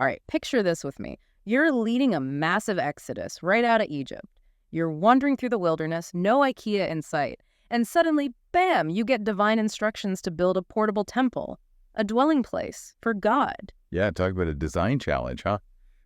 All right, picture this with me. You're leading a massive exodus right out of Egypt. You're wandering through the wilderness, no IKEA in sight, and suddenly, bam, you get divine instructions to build a portable temple, a dwelling place for God. Yeah, talk about a design challenge, huh?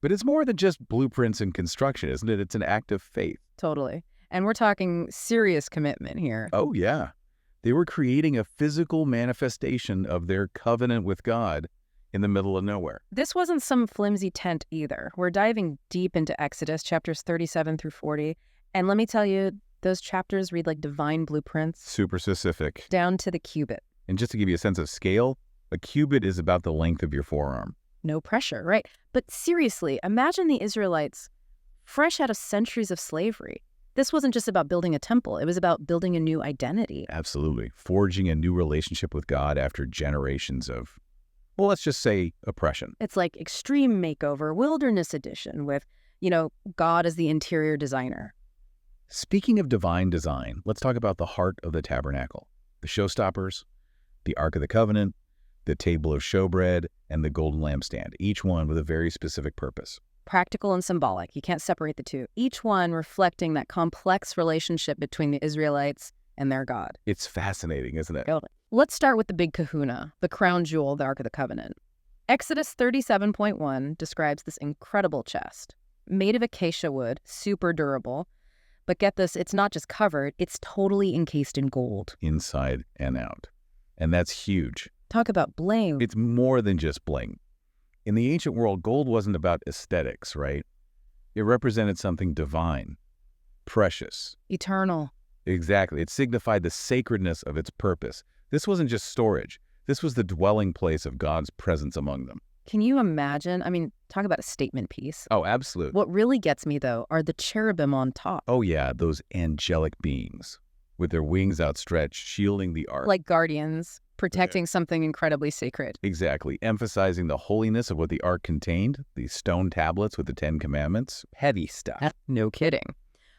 But it's more than just blueprints and construction, isn't it? It's an act of faith. Totally. And we're talking serious commitment here. Oh, yeah. They were creating a physical manifestation of their covenant with God in the middle of nowhere. This wasn't some flimsy tent either. We're diving deep into Exodus, chapters 37 through 40. And let me tell you, those chapters read like divine blueprints. Super specific. Down to the cubit. And just to give you a sense of scale, a cubit is about the length of your forearm. No pressure, right? But seriously, imagine the Israelites fresh out of centuries of slavery. This wasn't just about building a temple. It was about building a new identity. Absolutely. Forging a new relationship with God after generations of, well, let's just say oppression. It's like Extreme Makeover, Wilderness Edition with, God as the interior designer. Speaking of divine design, let's talk about the heart of the tabernacle. The showstoppers, the Ark of the Covenant, the table of showbread, and the golden lampstand, each one with a very specific purpose. Practical and symbolic. You can't separate the two. Each one reflecting that complex relationship between the Israelites and their God. It's fascinating, isn't it? Let's start with the big kahuna, the crown jewel of the Ark of the Covenant. Exodus 37.1 describes this incredible chest, made of acacia wood, super durable. But get this, it's not just covered, it's totally encased in gold. Inside and out. And that's huge. Talk about bling. It's more than just bling. In the ancient world, gold wasn't about aesthetics, right? It represented something divine, precious. Eternal. Exactly. It signified the sacredness of its purpose. This wasn't just storage. This was the dwelling place of God's presence among them. Can you imagine? Talk about a statement piece. Oh, absolutely. What really gets me, though, are the cherubim on top. Oh, yeah, those angelic beings with their wings outstretched, shielding the ark. Like guardians, protecting something incredibly sacred. Exactly. Emphasizing the holiness of what the ark contained, these stone tablets with the 10 Commandments. Heavy stuff. No kidding.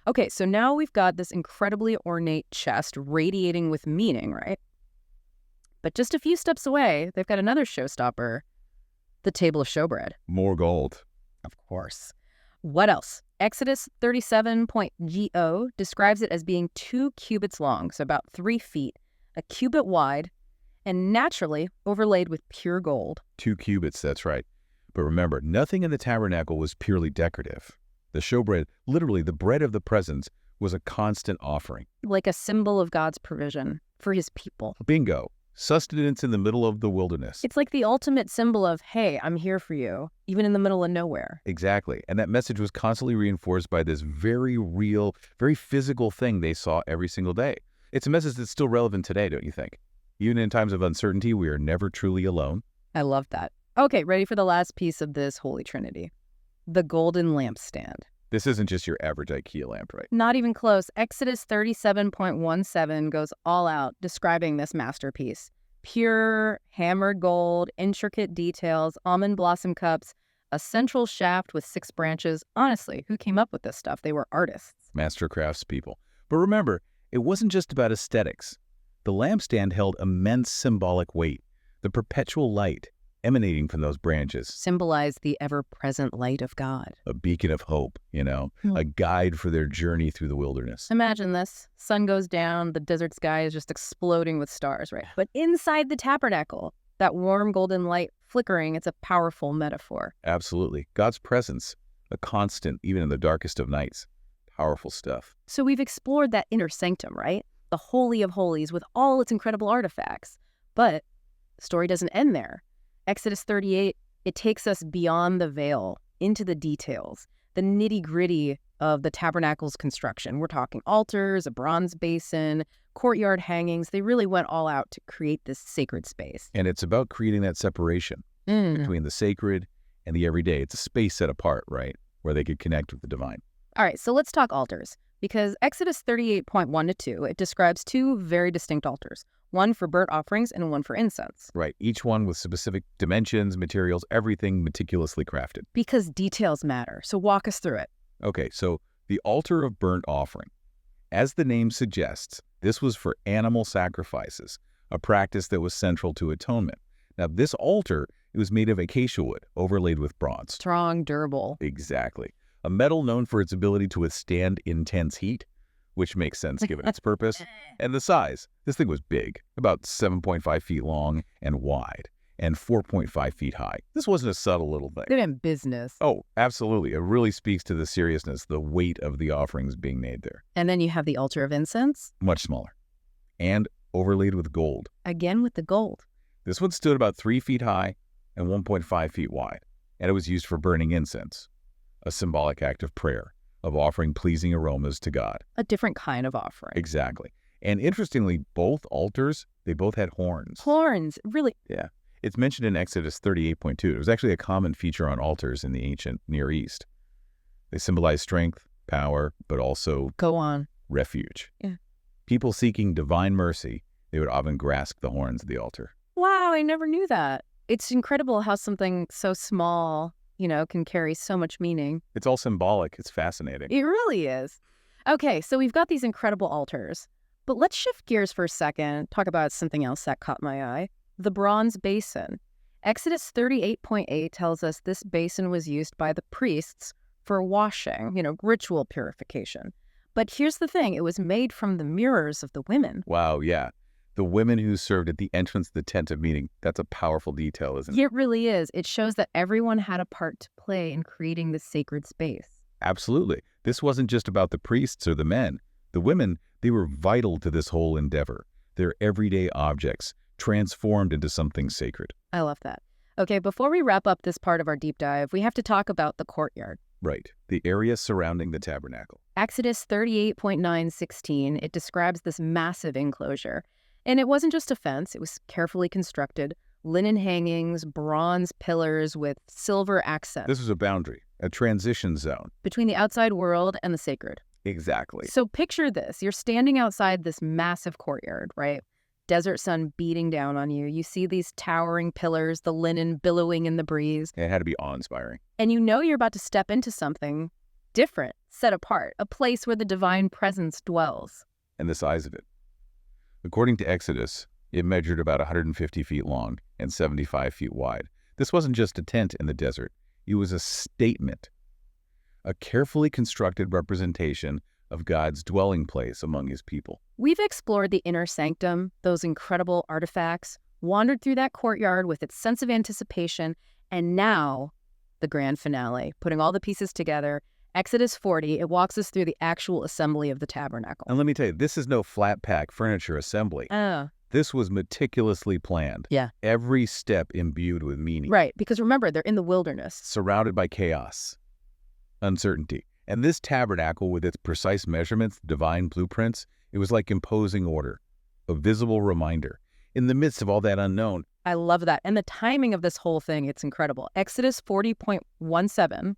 Okay, so now we've got this incredibly ornate chest radiating with meaning, right? But just a few steps away, they've got another showstopper, the table of showbread. More gold. Of course. What else? Exodus 37.go describes it as being 2 cubits long, so about 3 feet, a cubit wide, and naturally overlaid with pure gold. 2 cubits, that's right. But remember, nothing in the tabernacle was purely decorative. The showbread, literally the bread of the presence, was a constant offering. Like a symbol of God's provision for his people. Bingo. Sustenance in the middle of the wilderness. It's like the ultimate symbol of, hey, I'm here for you, even in the middle of nowhere. Exactly. And that message was constantly reinforced by this very real, very physical thing they saw every single day. It's a message that's still relevant today, don't you think? Even in times of uncertainty, we are never truly alone. I love that. Okay, ready for the last piece of this Holy Trinity. The golden lampstand. This isn't just your average IKEA lamp, right? Not even close. Exodus 37.17 goes all out describing this masterpiece. Pure, hammered gold, intricate details, almond blossom cups, a central shaft with 6 branches. Honestly, who came up with this stuff? They were artists. Master craftspeople. But remember, it wasn't just about aesthetics. The lampstand held immense symbolic weight, the perpetual light emanating from those branches. Symbolized the ever-present light of God. A beacon of hope, a guide for their journey through the wilderness. Imagine this. Sun goes down, the desert sky is just exploding with stars, right? But inside the tabernacle, that warm golden light flickering, it's a powerful metaphor. Absolutely. God's presence, a constant even in the darkest of nights. Powerful stuff. So we've explored that inner sanctum, right? The Holy of Holies with all its incredible artifacts. But the story doesn't end there. Exodus 38, it takes us beyond the veil, into the details, the nitty-gritty of the tabernacle's construction. We're talking altars, a bronze basin, courtyard hangings. They really went all out to create this sacred space. And it's about creating that separation between the sacred and the everyday. It's a space set apart, right, where they could connect with the divine. All right, so let's talk altars. Because Exodus 38.1-2, it describes 2 very distinct altars. One for burnt offerings and one for incense. Right, each one with specific dimensions, materials, everything meticulously crafted. Because details matter, so walk us through it. Okay, so the altar of burnt offering. As the name suggests, this was for animal sacrifices, a practice that was central to atonement. Now, this altar It was made of acacia wood, overlaid with bronze. Strong, durable. Exactly. A metal known for its ability to withstand intense heat, which makes sense given its purpose. And the size. This thing was big, about 7.5 feet long and wide, and 4.5 feet high. This wasn't a subtle little thing. Good in business. Oh, absolutely. It really speaks to the seriousness, the weight of the offerings being made there. And then you have the altar of incense. Much smaller. And overlaid with gold. Again with the gold. This one stood about 3 feet high and 1.5 feet wide, and it was used for burning incense, a symbolic act of prayer, of offering pleasing aromas to God. A different kind of offering. Exactly. And interestingly, both altars, they both had horns. Horns, really. Yeah. It's mentioned in Exodus 38.2. It was actually a common feature on altars in the ancient Near East. They symbolize strength, power, but also Go on. refuge. Yeah. People seeking divine mercy, they would often grasp the horns of the altar. Wow, I never knew that. It's incredible how something so small, can carry so much meaning. It's all symbolic. It's fascinating. It really is. Okay, so we've got these incredible altars, but let's shift gears for a second, talk about something else that caught my eye. The bronze basin. Exodus 38.8 tells us this basin was used by the priests for washing, ritual purification. But here's the thing, it was made from the mirrors of the women. Wow, yeah. The women who served at the entrance of the tent of meeting, that's a powerful detail, isn't it? It really is. It shows that everyone had a part to play in creating the sacred space. Absolutely. This wasn't just about the priests or the men. The women, they were vital to this whole endeavor. They're everyday objects, transformed into something sacred. I love that. Okay, before we wrap up this part of our deep dive, we have to talk about the courtyard. Right. The area surrounding the tabernacle. Exodus 38.9:16, it describes this massive enclosure. And it wasn't just a fence, it was carefully constructed, linen hangings, bronze pillars with silver accents. This was a boundary, a transition zone. Between the outside world and the sacred. Exactly. So picture this. You're standing outside this massive courtyard, right? Desert sun beating down on you. You see these towering pillars, the linen billowing in the breeze. It had to be awe-inspiring. And you know you're about to step into something different, set apart, a place where the divine presence dwells. And the size of it. According to Exodus, it measured about 150 feet long and 75 feet wide. This wasn't just a tent in the desert. It was a statement, a carefully constructed representation of God's dwelling place among his people. We've explored the inner sanctum, those incredible artifacts, wandered through that courtyard with its sense of anticipation, and now the grand finale, putting all the pieces together. Exodus 40, it walks us through the actual assembly of the tabernacle. And let me tell you, this is no flat pack furniture assembly. Oh. This was meticulously planned. Yeah. Every step imbued with meaning. Right, because remember, they're in the wilderness. Surrounded by chaos, uncertainty. And this tabernacle, with its precise measurements, divine blueprints, it was like imposing order, a visible reminder. In the midst of all that unknown. I love that. And the timing of this whole thing, it's incredible. Exodus 40.17,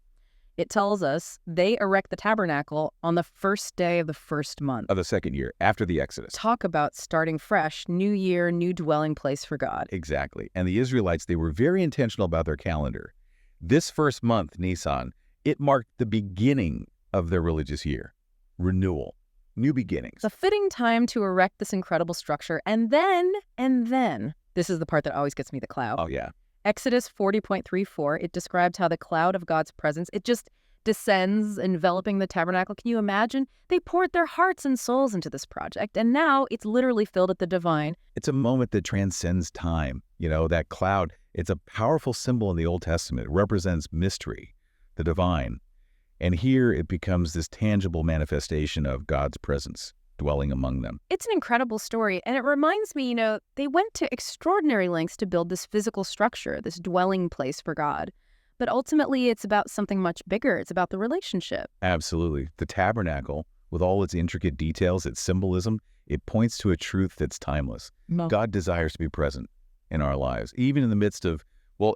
it tells us they erect the tabernacle on the first day of the first month. Of the second year, after the Exodus. Talk about starting fresh, new year, new dwelling place for God. Exactly. And the Israelites, they were very intentional about their calendar. This first month, Nisan, it marked the beginning of their religious year. Renewal. New beginnings. It's a fitting time to erect this incredible structure. And then, this is the part that always gets me, the cloud. Oh, yeah. Exodus 40.34, it describes how the cloud of God's presence, it just descends, enveloping the tabernacle. Can you imagine? They poured their hearts and souls into this project, and now it's literally filled at the divine. It's a moment that transcends time. That cloud, it's a powerful symbol in the Old Testament. It represents mystery, the divine. And here it becomes this tangible manifestation of God's presence dwelling among them. It's an incredible story, and it reminds me, they went to extraordinary lengths to build this physical structure, this dwelling place for God. But ultimately, it's about something much bigger. It's about the relationship. Absolutely. The tabernacle, with all its intricate details, its symbolism, it points to a truth that's timeless. No. God desires to be present in our lives, even in the midst of,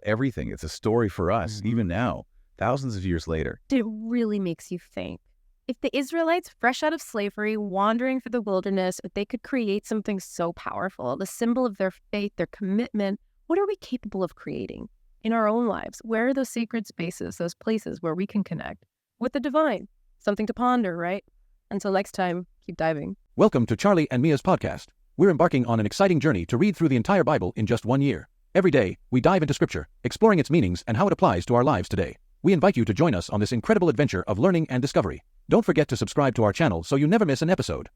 everything. It's a story for us, even now, thousands of years later. It really makes you think. If the Israelites, fresh out of slavery, wandering through the wilderness, if they could create something so powerful, the symbol of their faith, their commitment, what are we capable of creating in our own lives? Where are those sacred spaces, those places where we can connect with the divine? Something to ponder, right? Until next time, keep diving. Welcome to Charlie and Mia's podcast. We're embarking on an exciting journey to read through the entire Bible in just 1 year. Every day, we dive into Scripture, exploring its meanings and how it applies to our lives today. We invite you to join us on this incredible adventure of learning and discovery. Don't forget to subscribe to our channel so you never miss an episode.